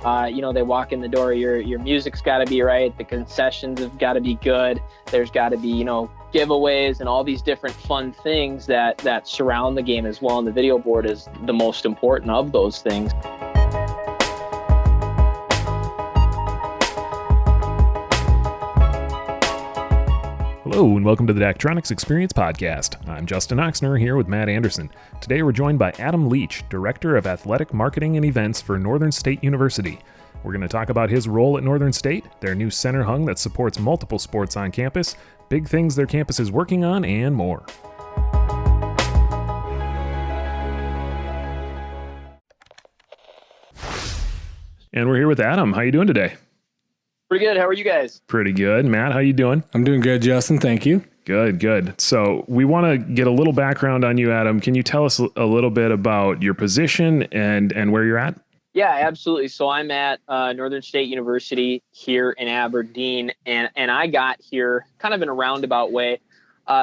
They walk in the door, your music's got to be right. The concessions have got to be good. There's got to be, giveaways and all these different fun things that surround the game as well. And the video board is the most important of those things. Hello and welcome to the Daktronics Experience Podcast. I'm Justin Oxner here with Matt Anderson. Today we're joined by Adam Leach, Director of Athletic Marketing and Events for Northern State University. We're going to talk about his role at Northern State, their new centerhung that supports multiple sports on campus, big things their campus is working on, and more. And we're here with Adam. How you doing today? Pretty good. How are you guys? Pretty good. Matt, how you doing? I'm doing good, Justin. Thank you. Good. So we want to get a little background on you, Adam. Can you tell us a little bit about your position and where you're at? Yeah, absolutely. So I'm at Northern State University here in Aberdeen, and I got here kind of in a roundabout way.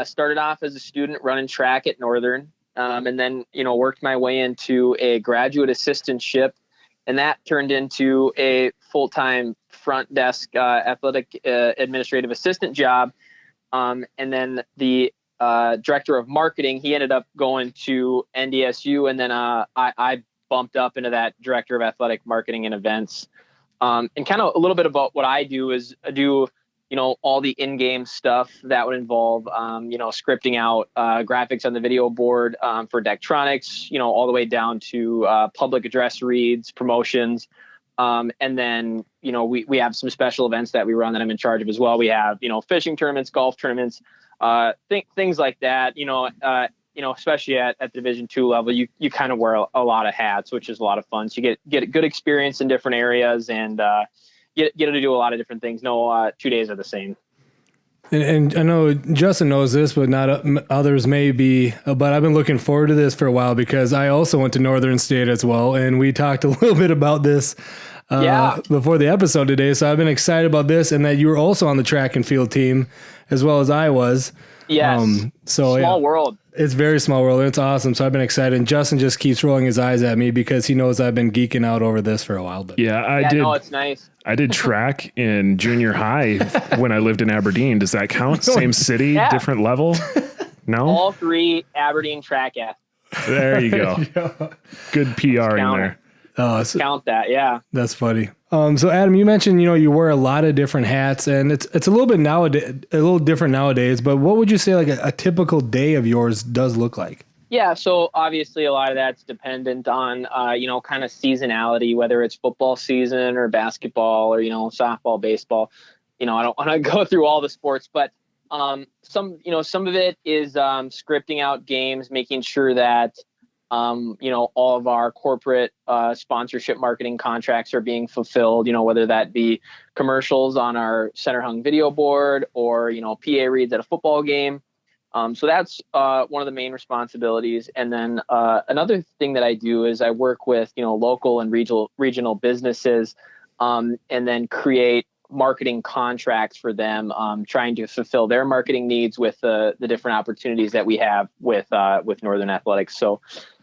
Started off as a student running track at Northern, and then, worked my way into a graduate assistantship, and that turned into a full-time front desk athletic administrative assistant job. And then the director of marketing, he ended up going to NDSU, and then I bumped up into that director of athletic marketing and events. And kind of a little bit about what I do is I do, all the in-game stuff that would involve, scripting out graphics on the video board for Daktronics, all the way down to public address reads, promotions. And then, we have some special events that we run that I'm in charge of as well. We have, fishing tournaments, golf tournaments, things like that, especially at the Division II level, you kind of wear a lot of hats, which is a lot of fun. So you get a good experience in different areas and get to do a lot of different things. No 2 days are the same. And I know Justin knows this, but not others may be, but I've been looking forward to this for a while because I also went to Northern State as well. And we talked a little bit about this before the episode today. So I've been excited about this and that you were also on the track and field team as well as I was. Yes. Small world. It's very small world and it's awesome. So I've been excited. And Justin just keeps rolling his eyes at me because he knows I've been geeking out over this for a while. But I did. No, it's nice. I did track in junior high when I lived in Aberdeen. Does that count? Same city, different level? No? All three Aberdeen track athletes. There you go. Good PR in there. Count that, yeah. That's funny. So Adam, you mentioned, you wear a lot of different hats and it's a little bit a little different nowadays, but what would you say like a typical day of yours does look like? Yeah, so obviously a lot of that's dependent on, kind of seasonality, whether it's football season or basketball or, softball, baseball. I don't want to go through all the sports, but some of it is scripting out games, making sure that, all of our corporate sponsorship marketing contracts are being fulfilled, whether that be commercials on our centerhung video board or, PA reads at a football game. So that's one of the main responsibilities. And then another thing that I do is I work with, local and regional businesses and then create marketing contracts for them, trying to fulfill their marketing needs with the different opportunities that we have with Northern Athletics.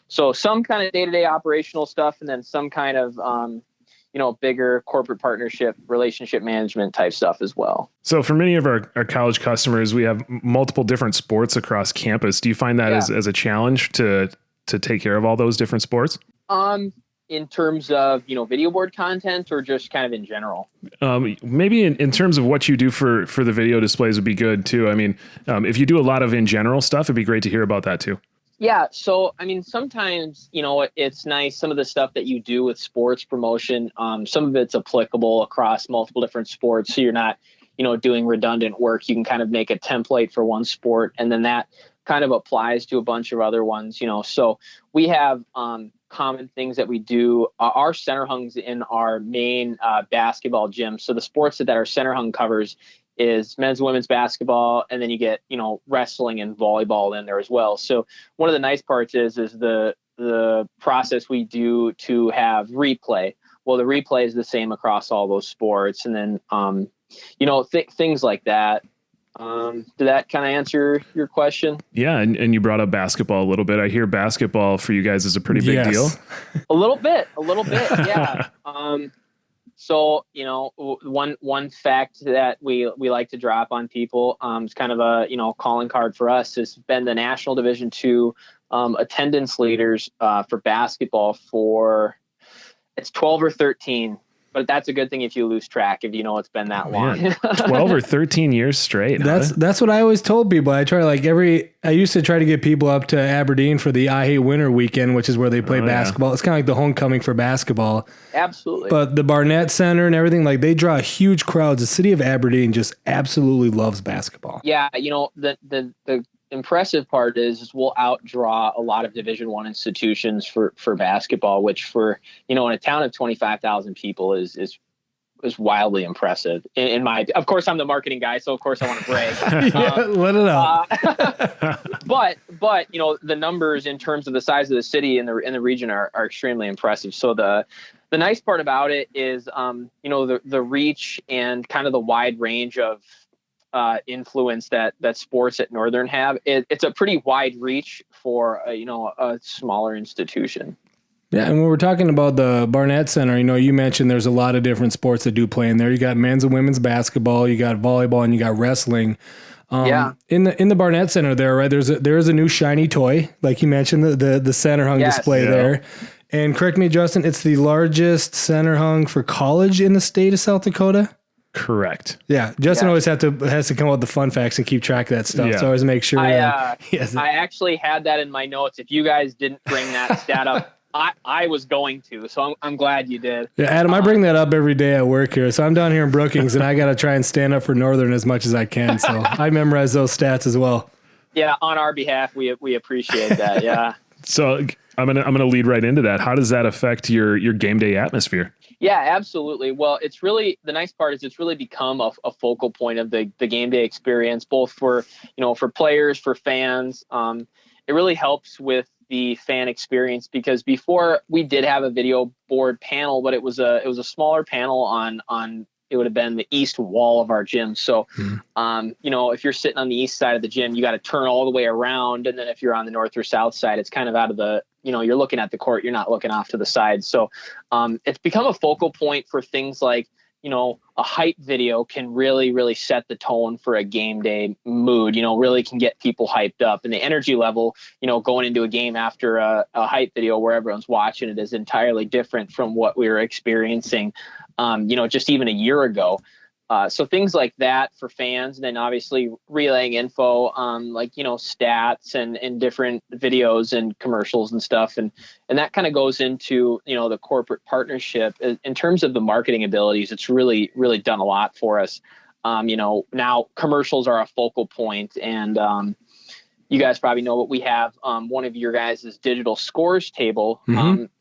So some kind of day-to-day operational stuff and then some kind of bigger corporate partnership, relationship management type stuff as well. So for many of our college customers, we have multiple different sports across campus. Do you find that as a challenge to take care of all those different sports? In terms of, video board content or just kind of in general? Maybe in terms of what you do for the video displays would be good too. I mean, if you do a lot of in general stuff, it'd be great to hear about that too. Yeah. So, sometimes, it's nice. Some of the stuff that you do with sports promotion, some of it's applicable across multiple different sports. So you're not, doing redundant work. You can kind of make a template for one sport and then that kind of applies to a bunch of other ones, So we have common things that we do. Our centerhungs in our main basketball gym. So the sports that our centerhung covers is men's and women's basketball, and then you get, wrestling and volleyball in there as well. So one of the nice parts is the process we do to have replay. Well, the replay is the same across all those sports. And then, things like that. Did that kind of answer your question? Yeah. And you brought up basketball a little bit. I hear basketball for you guys is a pretty big deal. A little bit. Yeah. So, one fact that we like to drop on people, is kind of a, calling card for us, has been the National Division II attendance leaders for basketball for, it's 12 or 13. But that's a good thing if you lose track, if it's been that long. 12 or 13 years straight. That's what I always told people. I used to try to get people up to Aberdeen for the I Hate Winter weekend, which is where they play basketball. Yeah. It's kind of like the homecoming for basketball. Absolutely. But the Barnett Center and everything, like, they draw huge crowds. The city of Aberdeen just absolutely loves basketball. Yeah. The impressive part is we'll outdraw a lot of Division I institutions for basketball, which for, in a town of 25,000 people is wildly impressive. Of course, I'm the marketing guy, so of course I want to brag. Let it out. But the numbers in terms of the size of the city and the region are extremely impressive. So the nice part about it is, the reach and kind of the wide range of influence that sports at Northern have. It's a pretty wide reach for a smaller institution. Yeah, and when we're talking about the Barnett Center, you mentioned there's a lot of different sports that do play in there. You got men's and women's basketball, you got volleyball, and you got wrestling. In the Barnett Center there, right? There is a new shiny toy, like you mentioned, the centerhung display there. And correct me, Justin, it's the largest centerhung for college in the state of South Dakota. Correct. Yeah, Justin always has to come up with the fun facts and keep track of that stuff. Yeah. So I always make sure. I actually had that in my notes. If you guys didn't bring that stat up, I was going to. So I'm glad you did. Yeah, Adam, I bring that up every day at work here. So I'm down here in Brookings, and I got to try and stand up for Northern as much as I can. So I memorize those stats as well. Yeah, on our behalf, we appreciate that. Yeah. So I'm gonna lead right into that. How does that affect your game day atmosphere? Yeah, absolutely. Well, it's really, the nice part is it's really become a focal point of the game day experience, both for players, for fans. It really helps with the fan experience, because before we did have a video board panel, but it was a smaller panel on it would have been the east wall of our gym. So, if you're sitting on the east side of the gym, you got to turn all the way around. And then if you're on the north or south side, it's kind of out of the, you're looking at the court, you're not looking off to the side. So, it's become a focal point for things like, a hype video can really, really set the tone for a game day mood, really can get people hyped up, and the energy level, going into a game after a hype video where everyone's watching it is entirely different from what we were experiencing, just even a year ago. So things like that for fans, and then obviously relaying info, stats and different videos and commercials and stuff. And that kind of goes into, the corporate partnership. In terms of the marketing abilities, it's really, really done a lot for us. Now commercials are a focal point, and you guys probably know what we have. One of your guys' digital scores table,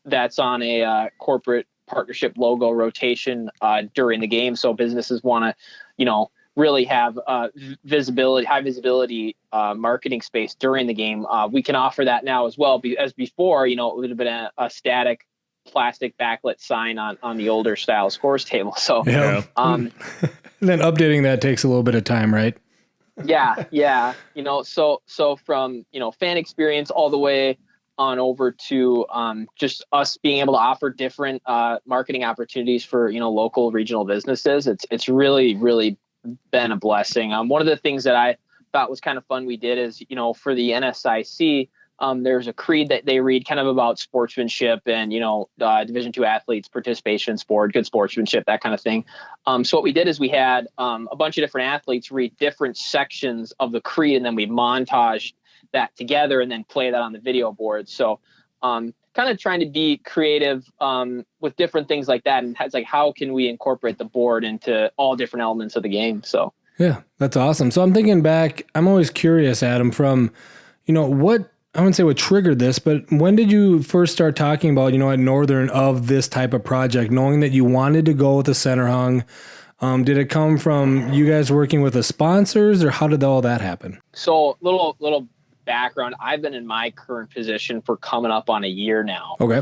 that's on a corporate partnership logo rotation during the game, so businesses want to really have high visibility marketing space during the game. We can offer that now as well, as before it would have been a static plastic backlit sign on the older style scores table. So then updating that takes a little bit of time, right? yeah so from fan experience all the way on over to just us being able to offer different marketing opportunities for local regional businesses. It's really, really been a blessing. One of the things that I thought was kind of fun we did is for the NSIC, there's a creed that they read kind of about sportsmanship and Division II athletes, participation in sport, good sportsmanship, that kind of thing. So what we did is we had a bunch of different athletes read different sections of the creed, and then we montaged that together and then play that on the video board. So kind of trying to be creative with different things like that. And it's like, how can we incorporate the board into all different elements of the game? So yeah, that's awesome. So I'm thinking back, I'm always curious, Adam, from, what, I wouldn't say what triggered this, but when did you first start talking about, at Northern of this type of project, knowing that you wanted to go with the center hung? Did it come from you guys working with the sponsors, or how did all that happen? So little background, I've been in my current position for coming up on a year now. Okay.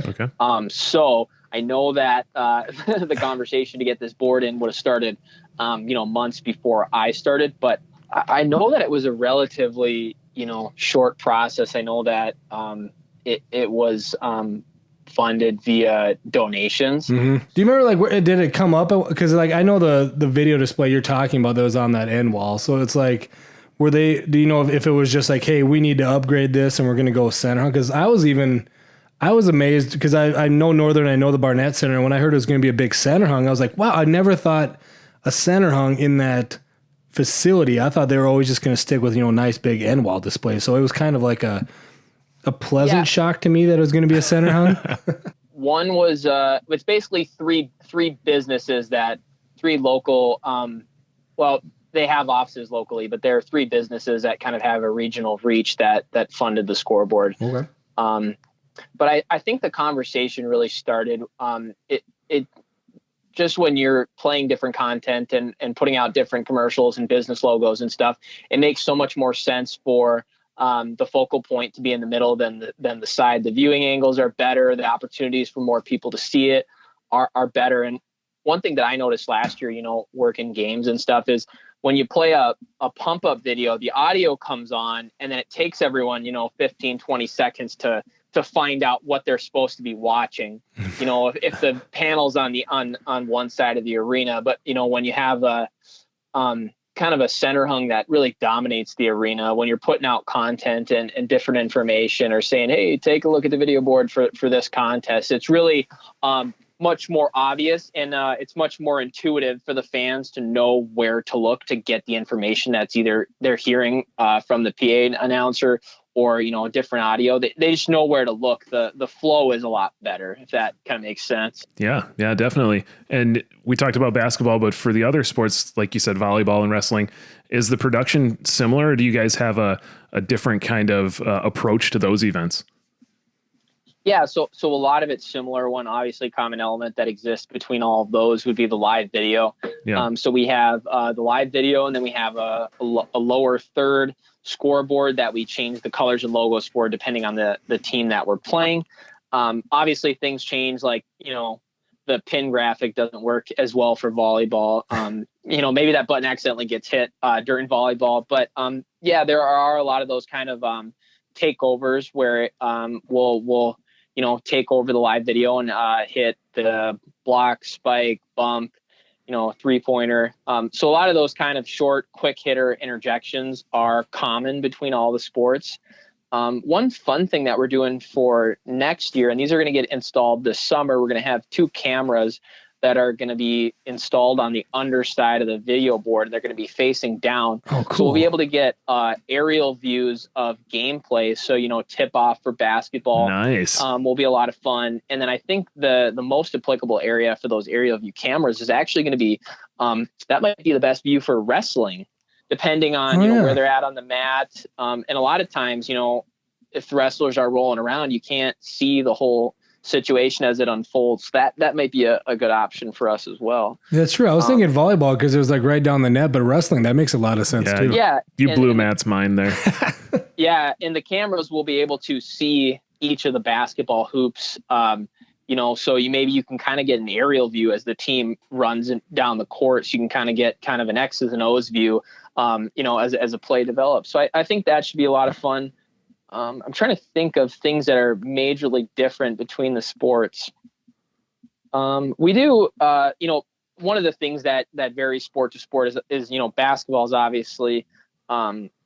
So I know that the conversation to get this board in would have started, months before I started, but I know that it was a relatively, short process. I know that it was funded via donations. Mm-hmm. Do you remember like did it come up? Because like I know the video display you're talking about that was on that Nwall. So it's like, do you know if it was just like, hey, we need to upgrade this and we're going to go center? Because I was amazed because I know Northern, I know the Barnett Center. And when I heard it was going to be a big center hung, I was like, wow, I never thought a center hung in that facility. I thought they were always just going to stick with, nice big Nwall display. So it was kind of like a pleasant shock to me that it was going to be a center hung. One was, it's basically three businesses three local, they have offices locally, but there are three businesses that kind of have a regional reach that funded the scoreboard. Okay. But I think the conversation really started, it just when you're playing different content and putting out different commercials and business logos and stuff, it makes so much more sense for the focal point to be in the middle than the side. The viewing angles are better. The opportunities for more people to see it are better. And one thing that I noticed last year, working games and stuff, is when you play a pump up video, the audio comes on and then it takes everyone, 15, 20 seconds to find out what they're supposed to be watching, if the panel's on one side of the arena, but when you have a kind of a center hung that really dominates the arena, when you're putting out content and different information or saying, hey, take a look at the video board for this contest, it's really much more obvious and it's much more intuitive for the fans to know where to look to get the information that's either they're hearing from the PA announcer or, a different audio. They just know where to look. The flow is a lot better, if that kind of makes sense. Yeah, definitely. And we talked about basketball, but for the other sports, like you said, volleyball and wrestling, is the production similar, or do you guys have a different kind of approach to those events? Yeah, so a lot of it's similar. One obviously common element that exists between all of those would be the live video. Yeah. So we have the live video, and then we have a lower third scoreboard that we change the colors and logos for depending on the team that we're playing. Obviously things change, like, the pin graphic doesn't work as well for volleyball. Maybe that button accidentally gets hit during volleyball, but there are a lot of those kind of takeovers where we'll take over the live video and hit the block, spike, bump, 3-pointer. So a lot of those kind of short, quick hitter interjections are common between all the sports. One fun thing that we're doing for next year, and these are going to get installed this summer, we're going to have 2 cameras that are going to be installed on the underside of the video board. They're going to be facing down. Oh, cool. So we'll be able to get aerial views of gameplay. So, tip off for basketball. Nice. Will be a lot of fun. And then I think the most applicable area for those aerial view cameras is actually going to be, that might be the best view for wrestling, depending on where they're at on the mat. And a lot of times, if the wrestlers are rolling around, you can't see the whole situation as it unfolds. That might be a good option for us as well. That's true. I was thinking volleyball because it was like right down the net, but wrestling, that makes a lot of sense too. Yeah. You blew Matt's mind there. Yeah. And the cameras will be able to see each of the basketball hoops. So you can kind of get an aerial view as the team runs down the court. So you can kind of get kind of an X's and O's view, as a play develops. So I think that should be a lot of fun. I'm trying to think of things that are majorly different between the sports. We do, one of the things that varies sport to sport is basketball is obviously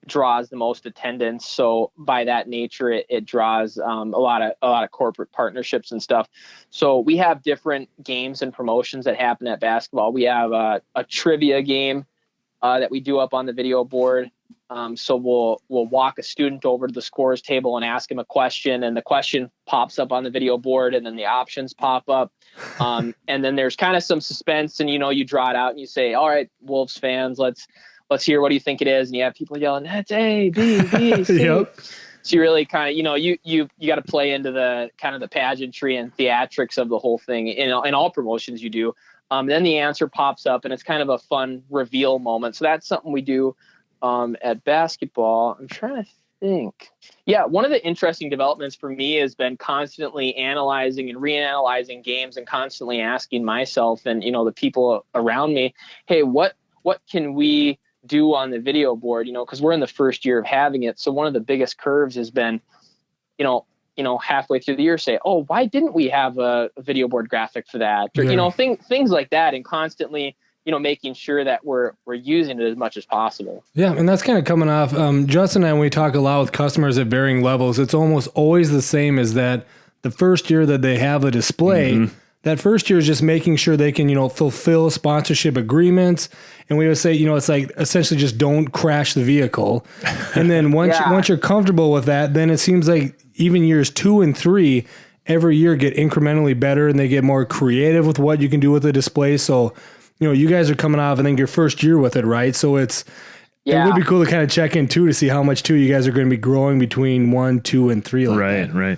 draws the most attendance. So by that nature, it draws a lot of corporate partnerships and stuff. So we have different games and promotions that happen at basketball. We have a trivia game that we do up on the video board. So we'll walk a student over to the scores table and ask him a question, and the question pops up on the video board, and then the options pop up. And then there's kind of some suspense, and you draw it out and you say, all right, Wolves fans, let's hear, what do you think it is? And you have people yelling, that's A, B, B, C. Yep. So you really kind of, you got to play into the kind of the pageantry and theatrics of the whole thing. In all promotions you do. Then the answer pops up and it's kind of a fun reveal moment. So that's something we do at basketball. I'm trying to think. Yeah, one of the interesting developments for me has been constantly analyzing and reanalyzing games and constantly asking myself and, the people around me, hey, what can we do on the video board? Because we're in the first year of having it. So one of the biggest curves has been, halfway through the year say, oh, why didn't we have a video board graphic for that? Or, things like that, and constantly, making sure that we're using it as much as possible. Yeah. And that's kind of coming off, Justin and I, when we talk a lot with customers at varying levels, it's almost always the same as that the first year that they have a display, that first year is just making sure they can, fulfill sponsorship agreements. And we would say, it's like essentially just don't crash the vehicle. And then once you're comfortable with that, then it seems like even years 2 and 3 every year get incrementally better, and they get more creative with what you can do with the display. So, you guys are coming off, I think, your first year with it, right? So it would be cool to kind of check in too, to see how much too you guys are going to be growing between 1, 2, and 3. Right.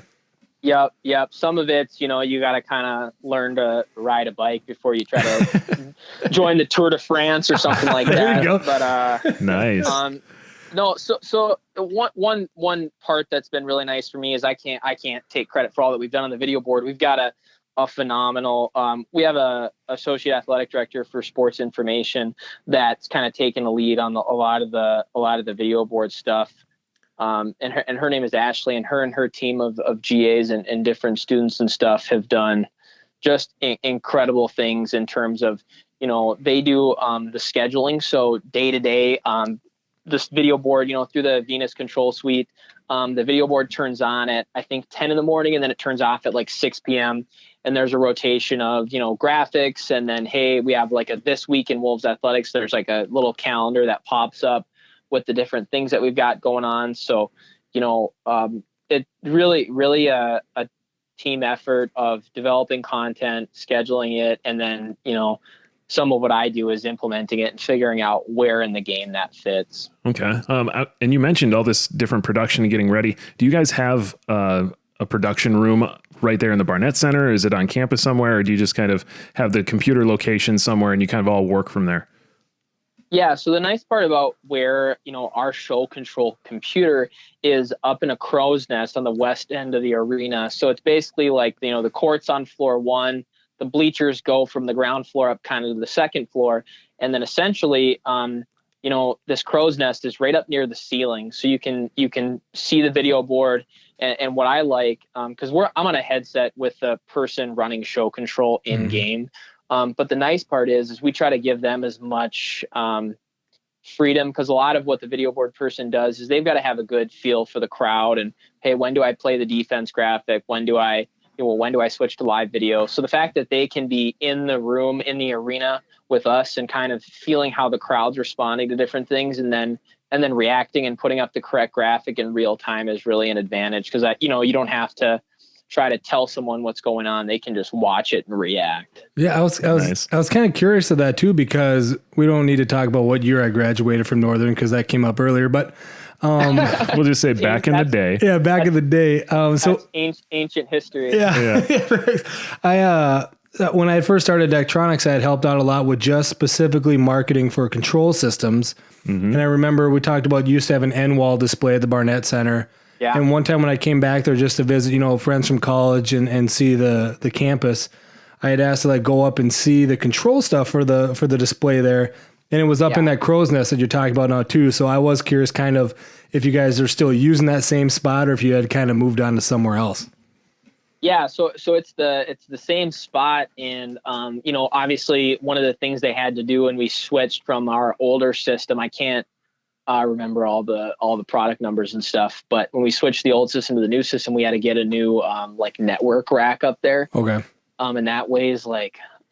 Yep. Some of it's, you got to kind of learn to ride a bike before you try to join the Tour de France or something like that. There you go. But nice. No, so one part that's been really nice for me is I can't take credit for all that we've done on the video board. We've got a phenomenal. We have a associate athletic director for sports information that's kind of taken the lead on a lot of the video board stuff. And her name is Ashley, and her team of GAs and different students and stuff have done just incredible things in terms of, they do the scheduling. So day to day, this video board, through the Venus control suite, the video board turns on at, I think, 10 in the morning, and then it turns off at like 6 p.m. And there's a rotation of, graphics. And then, hey, we have like this week in Wolves athletics, there's like a little calendar that pops up with the different things that we've got going on. So, it really a team effort of developing content, scheduling it, and then, some of what I do is implementing it and figuring out where in the game that fits. Okay. And you mentioned all this different production and getting ready. Do you guys have a production room right there in the Barnett Center? Is it on campus somewhere, or do you just kind of have the computer location somewhere and you kind of all work from there? Yeah. So the nice part about where, our show control computer is up in a crow's nest on the west end of the arena. So it's basically like, the court's on floor 1, the bleachers go from the ground floor up kind of to the second floor. And then essentially, this crow's nest is right up near the ceiling. So you can see the video board. And what I like, cause I'm on a headset with the person running show control in game. But the nice part is we try to give them as much, freedom, because a lot of what the video board person does is they've got to have a good feel for the crowd and, hey, when do I play the defense graphic? When do I switch to live video? So the fact that they can be in the room, in the arena with us and kind of feeling how the crowd's responding to different things and then reacting and putting up the correct graphic in real time is really an advantage, because you don't have to try to tell someone what's going on. They can just watch it and react. Yeah, I was kind of curious of that too, because we don't need to talk about what year I graduated from Northern, because that came up earlier, but we'll just say back in the day. Yeah, back in the day. So ancient history. Yeah. When I first started Daktronics, I had helped out a lot with just specifically marketing for control systems. And I remember we talked about used to have an Nwall display at the Barnett Center. Yeah. And one time when I came back there just to visit, friends from college and see the campus, I had asked to go up and see the control stuff for the display there. And it was up in that crow's nest that you're talking about now too. So I was curious kind of if you guys are still using that same spot or if you had kind of moved on to somewhere else. Yeah. So it's the same spot. And, obviously one of the things they had to do when we switched from our older system, I can't remember all the product numbers and stuff, but when we switched the old system to the new system, we had to get a new network rack up there. Okay. And that weighs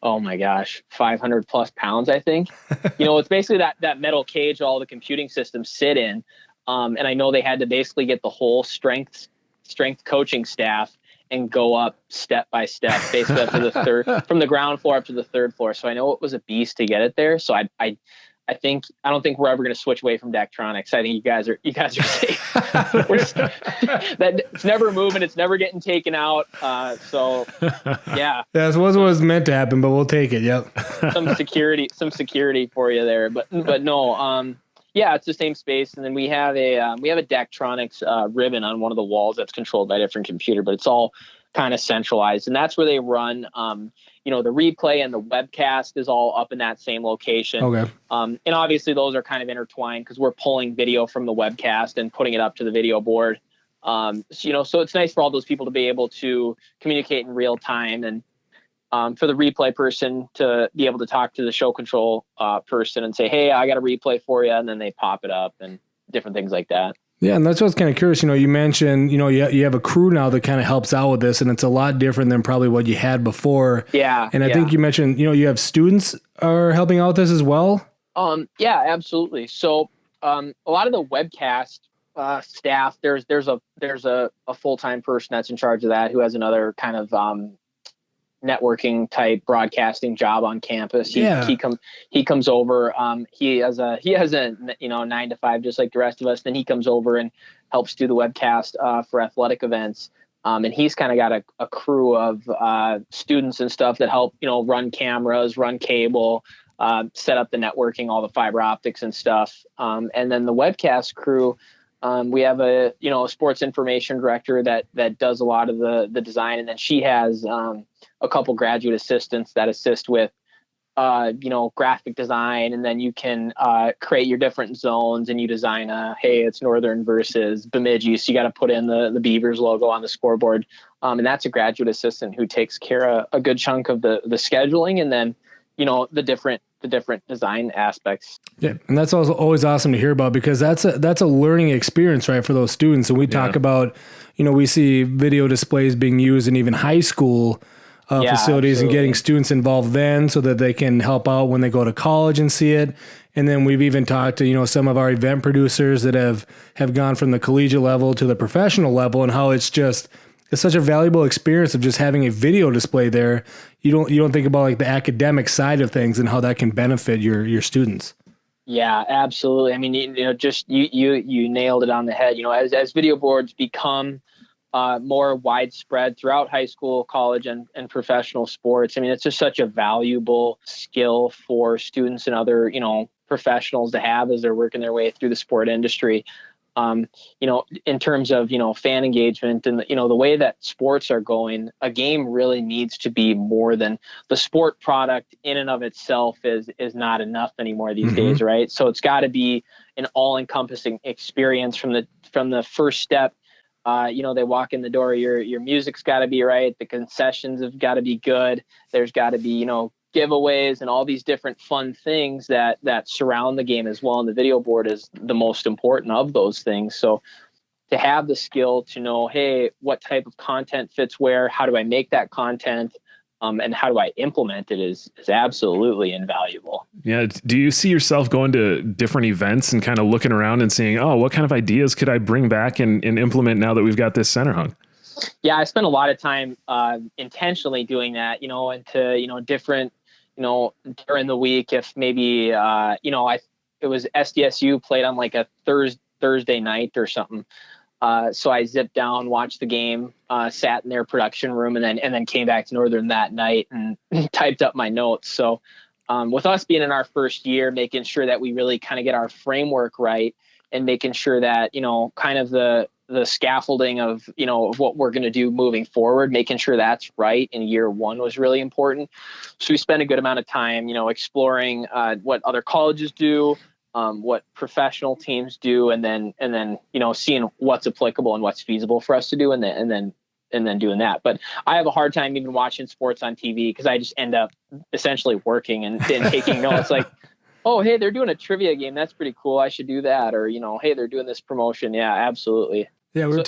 oh my gosh, 500 plus pounds, I think. It's basically that metal cage all the computing systems sit in. And I know they had to basically get the whole strength coaching staff and go up step by step, basically up to the third, from the ground floor up to the third floor. So I know it was a beast to get it there. So I don't think we're ever going to switch away from Daktronics. I think you guys are safe. It's never moving. It's never getting taken out. So yeah. That's what was meant to happen, but we'll take it. Yep. some security for you there, but no. Yeah, it's the same space. And then we have a Daktronics ribbon on one of the walls that's controlled by a different computer, but it's all kind of centralized. And that's where they run, the replay and the webcast is all up in that same location. Okay. And obviously those are kind of intertwined because we're pulling video from the webcast and putting it up to the video board. So it's nice for all those people to be able to communicate in real time, and for the replay person to be able to talk to the show control person and say, hey, I got a replay for you. And then they pop it up and different things like that. Yeah, and that's what's kind of curious. You mentioned, you have a crew now that kind of helps out with this, and it's a lot different than probably what you had before. Yeah. And I think you mentioned, you have students are helping out with this as well? Yeah, absolutely. So a lot of the webcast staff, there's a full-time person that's in charge of that who has another kind of networking type broadcasting job on campus. He comes over. He has a 9 to 5 just like the rest of us. Then he comes over and helps do the webcast for athletic events. And he's kind of got a crew of students and stuff that help run cameras, run cable, set up the networking, all the fiber optics and stuff. And then the webcast crew, we have a sports information director that does a lot of the design, and then she has a couple graduate assistants that assist with graphic design, and then you can create your different zones, and you design hey, it's Northern versus Bemidji, so you got to put in the Beavers logo on the scoreboard, and that's a graduate assistant who takes care of a good chunk of the scheduling, and then the different design aspects. Yeah, and that's also always awesome to hear about, because that's a learning experience, right, for those students. And we talk about, we see video displays being used in even high school facilities, and getting students involved then so that they can help out when they go to college and see it. And then we've even talked to, some of our event producers that have gone from the collegiate level to the professional level, and how it's such a valuable experience of just having a video display there. You don't think about like the academic side of things and how that can benefit your students. Yeah, absolutely. I mean, you nailed it on the head. As video boards become more widespread throughout high school, college, and professional sports, I mean, it's just such a valuable skill for students and other, professionals to have as they're working their way through the sport industry. In terms of, fan engagement and, the way that sports are going, a game really needs to be more than the sport product in and of itself is not enough anymore these days. Right. So it's got to be an all encompassing experience from the first step. They walk in the door, your music's got to be right. The concessions have got to be good. There's got to be, giveaways and all these different fun things that surround the game as well. And the video board is the most important of those things. So to have the skill to know, hey, what type of content fits where, how do I make that content, and how do I implement it is absolutely invaluable. Yeah. Do you see yourself going to different events and kind of looking around and seeing, oh, what kind of ideas could I bring back and implement now that we've got this center hung? Yeah, I spent a lot of time intentionally doing that, into, different, during the week, if maybe, it was SDSU played on like a Thursday night or something. So I zipped down, watched the game, sat in their production room, and then came back to Northern that night and typed up my notes. So with us being in our first year, making sure that we really kind of get our framework right, and making sure that, kind of the scaffolding of, of what we're going to do moving forward, making sure that's right in year one was really important. So we spent a good amount of time, exploring what other colleges do, what professional teams do, and then seeing what's applicable and what's feasible for us to do, and then doing that. But I have a hard time even watching sports on TV because I just end up essentially working and taking notes like, oh, hey, they're doing a trivia game. That's pretty cool. I should do that. Or, hey, they're doing this promotion. Yeah, absolutely. Yeah, we were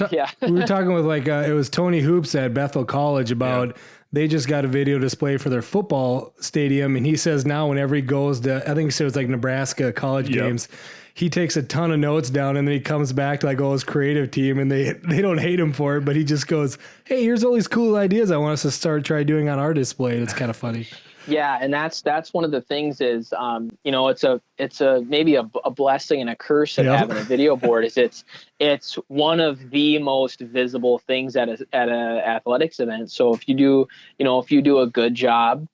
talking with it was Tony Hoops at Bethel College about they just got a video display for their football stadium. And he says now whenever he goes to, I think he said it was like Nebraska college games, he takes a ton of notes down, and then he comes back to like his creative team, and they don't hate him for it, but he just goes, hey, here's all these cool ideas I want us to try doing on our display. And it's kind of funny. Yeah, and that's one of the things is, it's a maybe a blessing and a curse of having a video board. Is it's one of the most visible things at a athletics event. So if you do a good job,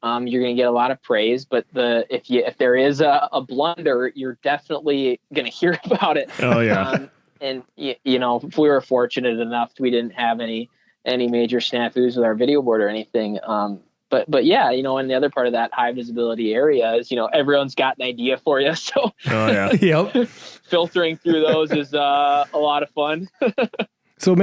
you're going to get a lot of praise. But if there is a blunder, you're definitely going to hear about it. Oh yeah. And if we were fortunate enough, we didn't have any major snafus with our video board or anything. But yeah, and the other part of that high visibility area is, everyone's got an idea for you. So yep. Filtering through those is a lot of fun. So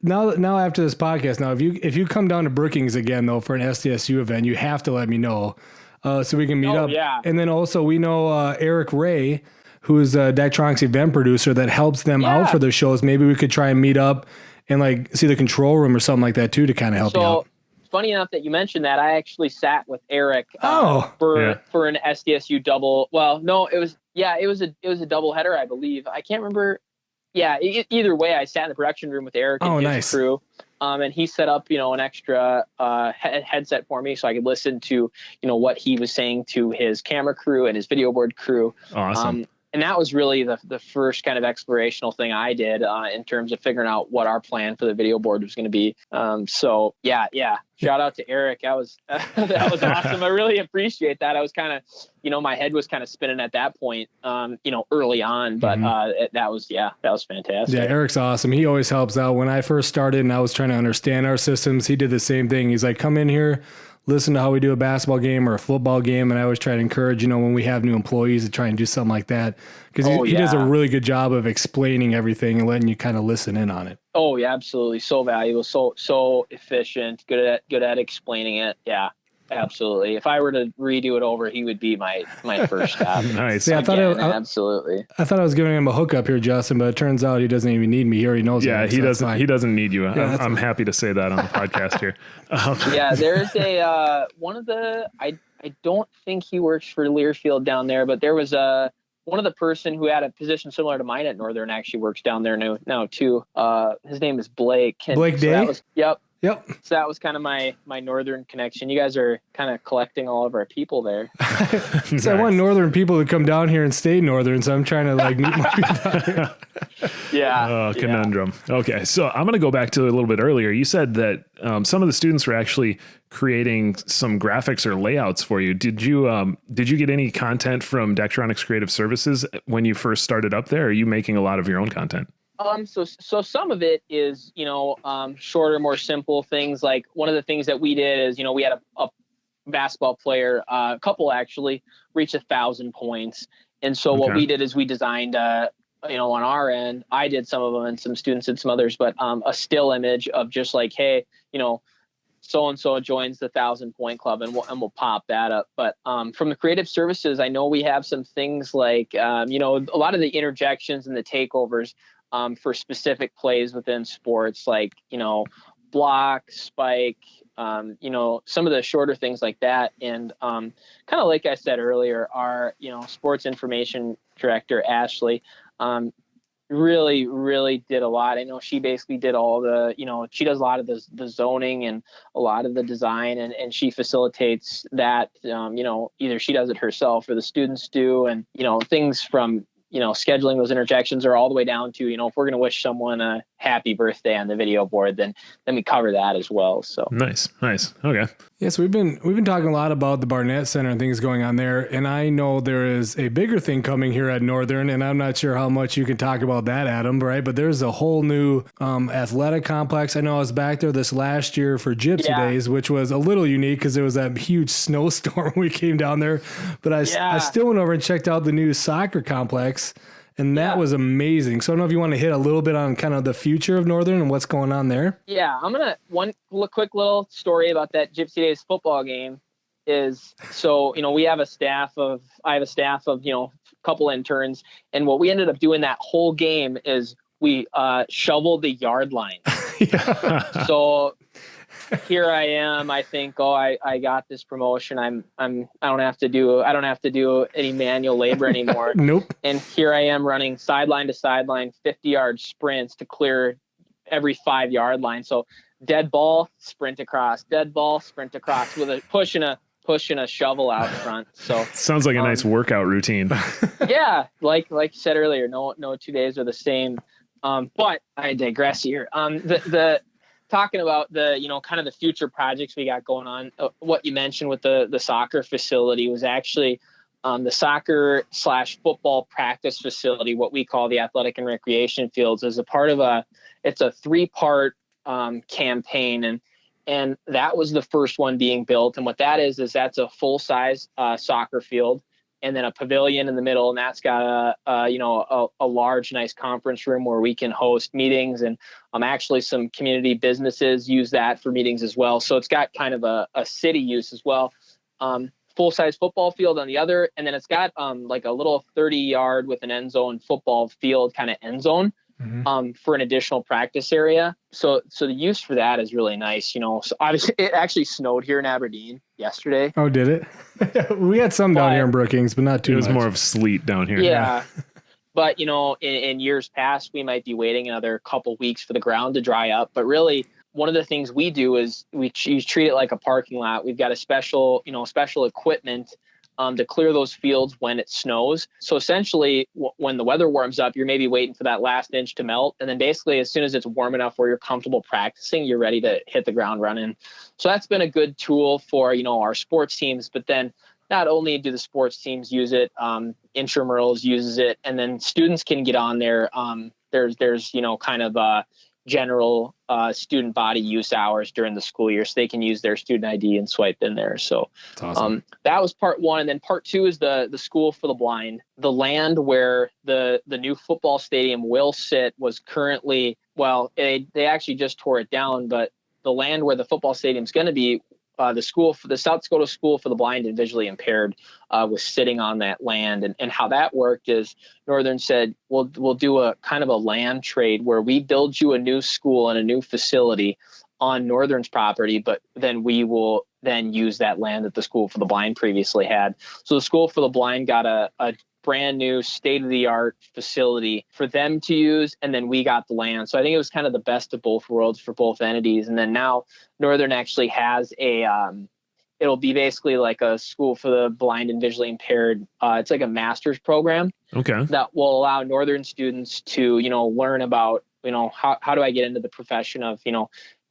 now after this podcast, now if you come down to Brookings again though for an SDSU event, you have to let me know so we can meet up. Yeah. And then also we know Eric Ray, who's a Daktronics event producer that helps them out for their shows. Maybe we could try and meet up and like see the control room or something like that too to kind of help you out. Funny enough that you mentioned that, I actually sat with Eric for an SDSU double. Well, no, it was a double header, I believe. I can't remember. Yeah, either way, I sat in the production room with Eric and his crew, and he set up, an extra headset for me so I could listen to, what he was saying to his camera crew and his video board crew. Awesome. And that was really the first kind of explorational thing I did in terms of figuring out what our plan for the video board was going to be. So yeah. Shout out to Eric. That was awesome. I really appreciate that. I was kind of, my head was kind of spinning at that point, early on, but that was fantastic. Yeah, Eric's awesome. He always helps out. When I first started and I was trying to understand our systems, he did the same thing. He's like, come in here, listen to how we do a basketball game or a football game. And I always try to encourage, when we have new employees to try and do something like that. Because he does a really good job of explaining everything and letting you kind of listen in on it. Oh yeah, absolutely. So valuable, so efficient, good at explaining it. Yeah, absolutely. If I were to redo it over, he would be my first stop. Nice. Yeah, absolutely. I thought I was giving him a hookup here, Justin, but it turns out he doesn't even need me. He already knows. Yeah, he doesn't. Fine. He doesn't need you. I'm happy to say that on the podcast here. Yeah, there's a one of the. I don't think he works for Learfield down there, but there was one of the person who had a position similar to mine at Northern actually works down there now too. His name is Blake. Blake Day? Yep. So that was kind of my Northern connection. You guys are kind of collecting all of our people there. Nice. So I want Northern people to come down here and stay Northern. So I'm trying to meet my people down here. Yeah. Oh, conundrum. Yeah. Okay. So I'm going to go back to a little bit earlier. You said that some of the students were actually creating some graphics or layouts for you. Did you get any content from Daktronics Creative Services when you first started up there? Or are you making a lot of your own content? So some of it is, shorter, more simple things. Like one of the things that we did is, we had a basketball player, a couple actually reach 1,000 points. And so what we did is we designed, on our end, I did some of them and some students did some others, but a still image of just like, hey, so-and-so joins the 1,000-point club and we'll pop that up. But from the creative services, I know we have some things like, a lot of the interjections and the takeovers for specific plays within sports, like, block, spike, some of the shorter things like that. And kind of like I said earlier, our, sports information director, Ashley, really, really did a lot. I know she basically did all the, she does a lot of the zoning and a lot of the design and she facilitates that, either she does it herself or the students do. And, things from, scheduling those interjections are all the way down to, if we're going to wish someone a happy birthday on the video board, then we cover that as well. So nice. Okay. Yes, we've been talking a lot about the Barnett Center and things going on there. And I know there is a bigger thing coming here at Northern, and I'm not sure how much you can talk about that, Adam, right? But there's a whole new athletic complex. I know I was back there this last year for Gypsy Days, which was a little unique because there was that huge snowstorm when we came down there. But I still went over and checked out the new soccer complex. And that was amazing. So I don't know if you want to hit a little bit on kind of the future of Northern and what's going on there. Yeah, one quick little story about that Gypsy Days football game is, so, I have a staff of, a couple interns. And what we ended up doing that whole game is we shoveled the yard line. So here I am. I think, I got this promotion. I don't have to do any manual labor anymore. Nope. And here I am running sideline to sideline, 50-yard sprints to clear every 5-yard line. So dead ball, sprint across, with a pushing a shovel out front. So sounds like a nice workout routine. Yeah, like you said earlier, no 2 days are the same. But I digress here. The talking about the, kind of the future projects we got going on, what you mentioned with the soccer facility was actually the soccer/football practice facility, what we call the athletic and recreation fields, is a part of it's a 3-part campaign. And that was the first one being built. And what that is that's a full-size soccer field. and then a pavilion in the middle, and that's got a large, nice conference room where we can host meetings, and actually some community businesses use that for meetings as well. So it's got kind of a city use as well. Full-size football field on the other, and then it's got like a little 30-yard with an end zone football field kind of end zone. For an additional practice area. So the use for that is really nice, So obviously it actually snowed here in Aberdeen yesterday. Oh, did it? We had some down here in Brookings, but not too much. It was more of sleet down here. Yeah. But, in years past, we might be waiting another couple weeks for the ground to dry up. But really, one of the things we do is we treat it like a parking lot. We've got a special equipment to clear those fields when it snows. So essentially, when the weather warms up, you're maybe waiting for that last inch to melt. And then basically, as soon as it's warm enough where you're comfortable practicing, you're ready to hit the ground running. So that's been a good tool for, our sports teams. But then not only do the sports teams use it, intramurals uses it, and then students can get on there. There's kind of general student body use hours during the school year, so they can use their student ID and swipe in there. So awesome. That was part one. And then part two is the school for the blind. The land where the new football stadium will sit was currently, they actually just tore it down, but the land where the football stadium is going to be, the South Dakota School for the Blind and Visually Impaired was sitting on that land. And how that worked is Northern said, we'll do a kind of a land trade where we build you a new school and a new facility on Northern's property, but then we will then use that land that the School for the Blind previously had. So the School for the Blind got a brand new state-of-the-art facility for them to use, and then we got the land. So I think it was kind of the best of both worlds for both entities. And then now Northern actually has it'll be basically like a school for the blind and visually impaired. It's like a master's program. Okay. That will allow Northern students to, learn about, how do I get into the profession of,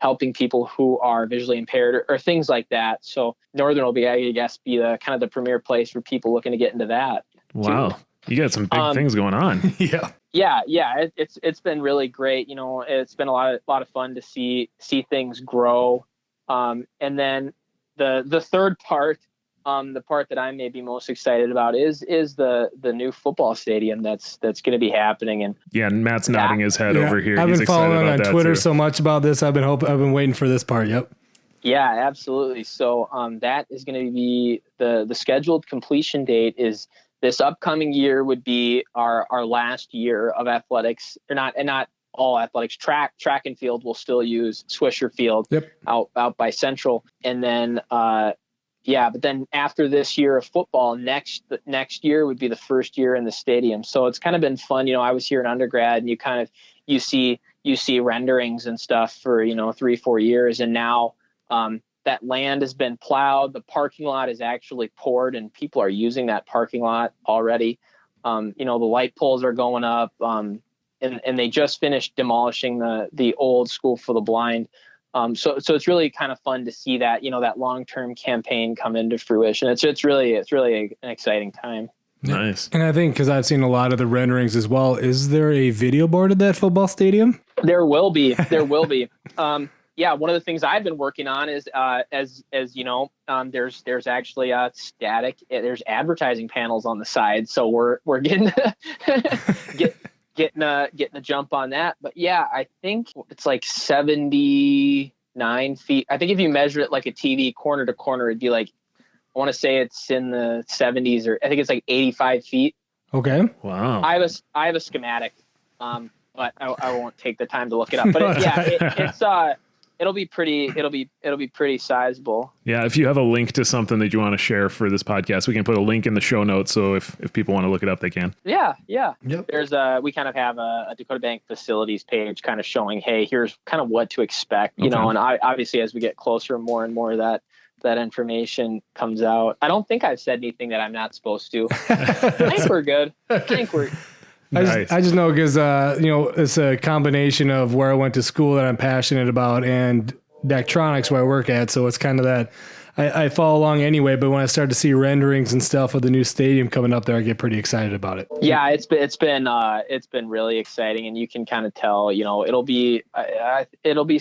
helping people who are visually impaired or things like that. So Northern will be, I guess, be the kind of the premier place for people looking to get into that. Wow. Too. You got some big things going on. Yeah. It's been really great. It's been a lot of fun to see things grow. And then the third part, the part that I may be most excited about is the new football stadium that's going to be happening. And Matt's nodding his head over here. I've been following on Twitter too. so much about this. I've been waiting for this part. Yep. Yeah, absolutely. So that is going to be the scheduled completion date is this upcoming year would be our last year of athletics, or not all athletics. Track and field will still use Swisher Field. Yep. out by Central. And then but then after this year of football, next year would be the first year in the stadium. So it's kind of been fun. I was here in undergrad, and you see renderings and stuff for 3-4 years, and now that land has been plowed. The parking lot is actually poured, and people are using that parking lot already. The light poles are going up, and they just finished demolishing the old School for the Blind. So it's really kind of fun to see that, that long-term campaign come into fruition. It's really an exciting time. Nice. And I think, because I've seen a lot of the renderings as well, is there a video board at that football stadium? There will be. One of the things I've been working on is, as you know, there's actually static. There's advertising panels on the side, so we're getting getting a jump on that. But yeah, I think it's like 79 feet. I think if you measure it like a TV corner to corner, it'd be like, I want to say it's in the 70s, or I think it's like 85 feet. Okay. Wow. I have a schematic, but I won't take the time to look it up. But it'll be pretty sizable. Yeah, if you have a link to something that you want to share for this podcast, we can put a link in the show notes. So if people want to look it up, they can. Yeah. Yep. We kind of have a Dakota Bank facilities page kind of showing, hey, here's kind of what to expect, and obviously as we get closer, more and more that information comes out. I don't think I've said anything that I'm not supposed to. I think we're good. Nice. I just know because, it's a combination of where I went to school that I'm passionate about and Daktronics where I work at. So it's kind of that I follow along anyway. But when I start to see renderings and stuff with the new stadium coming up there, I get pretty excited about it. Yeah, it's been really exciting. And you can kind of tell, it'll be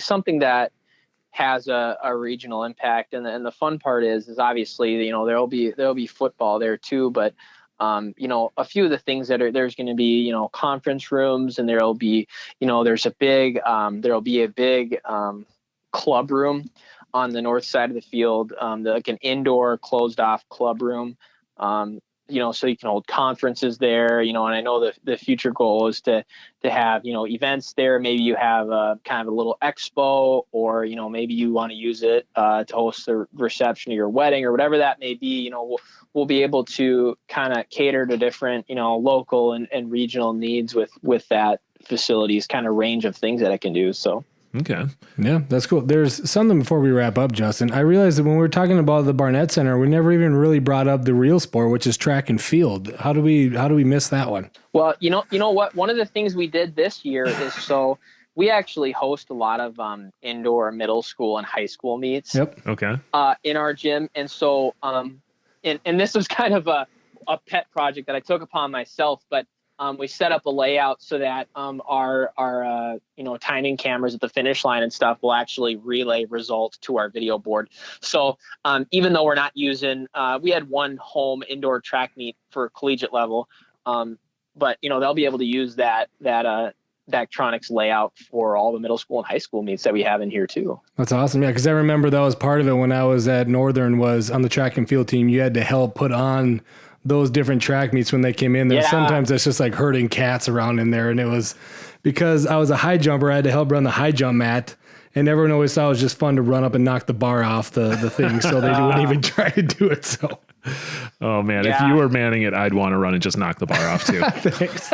something that has a regional impact. And the fun part is obviously, there'll be football there too. But a few of the things there's going to be, conference rooms, and there'll be a big club room on the north side of the field, like an indoor closed off club room. So you can hold conferences there, and I know the future goal is to have, events there. Maybe you have a kind of a little expo, or, maybe you want to use it to host the reception of your wedding or whatever that may be. We'll be able to kind of cater to different, local and regional needs with that facility's kind of range of things that it can do. So. Okay. Yeah, that's cool. There's something before we wrap up, Justin. I realized that when we were talking about the Barnett Center, we never even really brought up the real sport, which is track and field. How do we miss that one? Well, you know what? One of the things we did this year is we actually host a lot of indoor middle school and high school meets. Yep. Okay. In our gym, and so and this was kind of a pet project that I took upon myself, but. We set up a layout so that our timing cameras at the finish line and stuff will actually relay results to our video board. So even though we're not using, we had one home indoor track meet for collegiate level, but they'll be able to use that Daktronics layout for all the middle school and high school meets that we have in here too. That's awesome. Yeah, because I remember that was part of it when I was at Northern, was on the track and field team. You had to help put on those different track meets when they came in there. Yeah. Sometimes it's just like herding cats around in there. And it was because I was a high jumper, I had to help run the high jump mat, and everyone always thought it was just fun to run up and knock the bar off the thing. So they wouldn't even try to do it. So, oh man, if you were manning it, I'd want to run and just knock the bar off too. Thanks.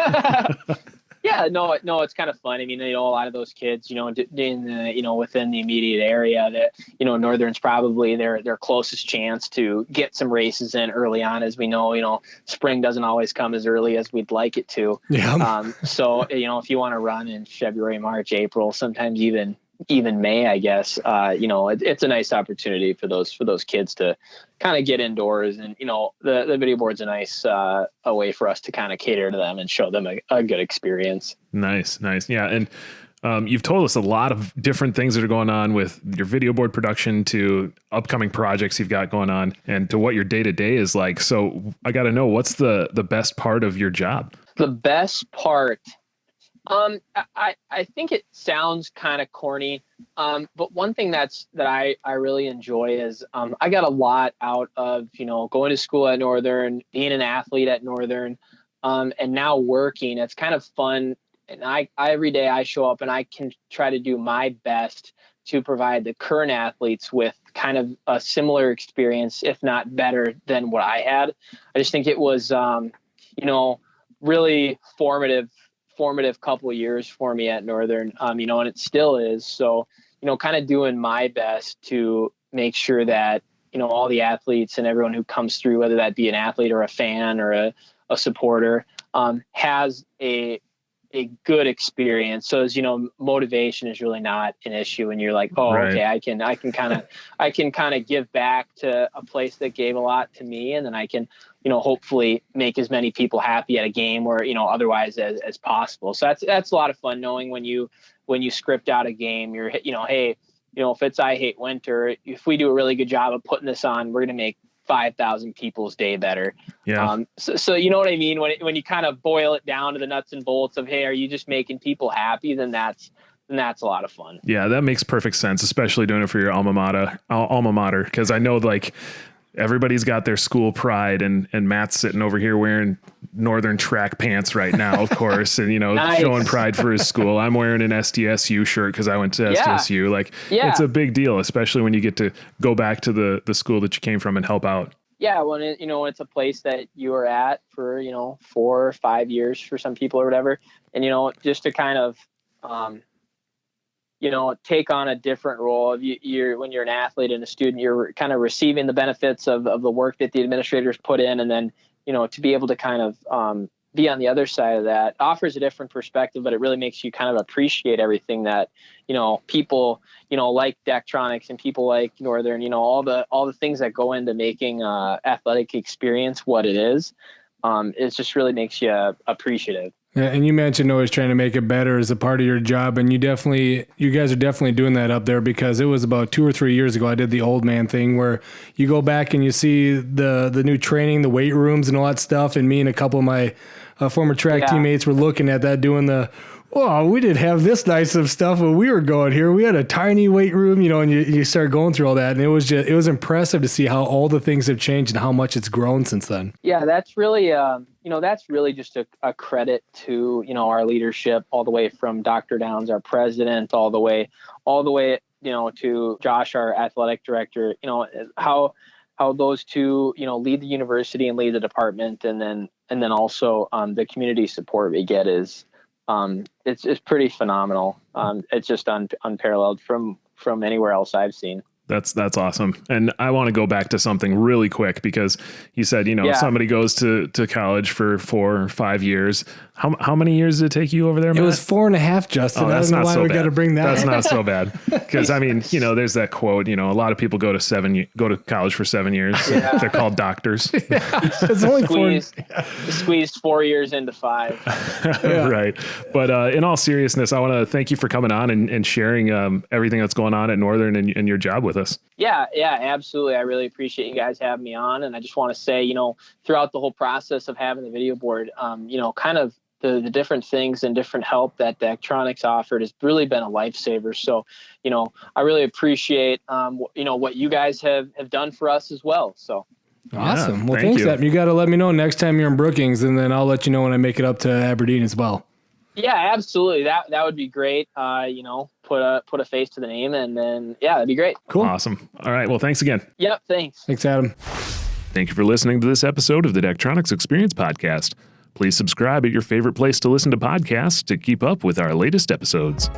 Yeah, no, it's kind of fun. I mean, a lot of those kids, in the, within the immediate area that, Northern's probably their closest chance to get some races in early on. As we know, spring doesn't always come as early as we'd like it to. Yeah. So, if you want to run in February, March, April, sometimes even May, I guess, it's a nice opportunity for those kids to kind of get indoors, and, the video board's a nice a way for us to kind of cater to them and show them a good experience. Nice. Yeah. And you've told us a lot of different things that are going on with your video board production, to upcoming projects you've got going on, and to what your day-to-day is like. So I got to know, what's the best part of your job? The best part, I think it sounds kind of corny, but one thing that I really enjoy is I got a lot out of going to school at Northern, being an athlete at Northern, and now working. It's kind of fun, and I every day I show up and I can try to do my best to provide the current athletes with kind of a similar experience, if not better than what I had. I just think it was really formative couple of years for me at Northern, and it still is. So, kind of doing my best to make sure that, all the athletes and everyone who comes through, whether that be an athlete or a fan or a supporter, has a good experience. So as motivation is really not an issue, and you're like, oh, right. Okay, I can kind of give back to a place that gave a lot to me, and then I can, hopefully make as many people happy at a game or, otherwise as possible. So that's a lot of fun, knowing when you script out a game, you're, hey, if it's I Hate Winter, if we do a really good job of putting this on, we're going to make 5,000 people's day better. Yeah. So you know what I mean? When you kind of boil it down to the nuts and bolts of, hey, are you just making people happy? Then that's a lot of fun. Yeah, that makes perfect sense, especially doing it for your alma mater. Because I know, like, everybody's got their school pride, and Matt's sitting over here wearing Northern track pants right now, of course, and nice. Showing pride for his school. I'm wearing an SDSU shirt because I went to SDSU. Like, it's a big deal, especially when you get to go back to the school that you came from and help out. Yeah, when it's a place that you were at for 4 or 5 years for some people or whatever, and just to kind of take on a different role. When you're an athlete and a student, you're kind of receiving the benefits of the work that the administrators put in. And then, to be able to kind of be on the other side of that offers a different perspective, but it really makes you kind of appreciate everything that, people, like Daktronics and people like Northern, all the things that go into making athletic experience what it is. It just really makes you appreciative. And you mentioned always trying to make it better as a part of your job, and you guys are definitely doing that up there, because it was about 2 or 3 years ago I did the old man thing where you go back and you see the new training, the weight rooms and all that stuff, and me and a couple of my former track teammates were looking at that, doing we didn't have this nice of stuff when we were going here. We had a tiny weight room, and you start going through all that, and it was impressive to see how all the things have changed and how much it's grown since then. Yeah, that's really that's really just a credit to our leadership, all the way from Dr. Downs, our president, all the way to Josh, our athletic director. How those two lead the university and lead the department, and then also the community support we get is it's pretty phenomenal. It's just unparalleled from anywhere else I've seen. That's awesome. And I want to go back to something really quick, because you said, if somebody goes to college for 4 or 5 years, how many years did it take you over there, Matt? It was 4.5, Justin. Oh, that's I don't know not why so we bad. got to bring that That's up. not so bad. Because there's that quote, a lot of people go to college for 7 years. Yeah. They're called doctors. It's only squeezed 4 years into 5. Right. But in all seriousness, I want to thank you for coming on and sharing everything that's going on at Northern and your job with us. Yeah, absolutely. I really appreciate you guys having me on. And I just want to say, throughout the whole process of having the video board, kind of the different things and different help that Daktronics offered has really been a lifesaver. So, I really appreciate, what you guys have done for us as well. So. Awesome. Well, thank thanks, you. Adam. You got to let me know next time you're in Brookings, and then I'll let you know when I make it up to Aberdeen as well. Yeah, absolutely. That would be great. Put a face to the name, and then that'd be great. Cool. Awesome. All right. Well, thanks again. Yep. Thanks. Thanks, Adam. Thank you for listening to this episode of the Daktronics Experience Podcast. Please subscribe at your favorite place to listen to podcasts to keep up with our latest episodes.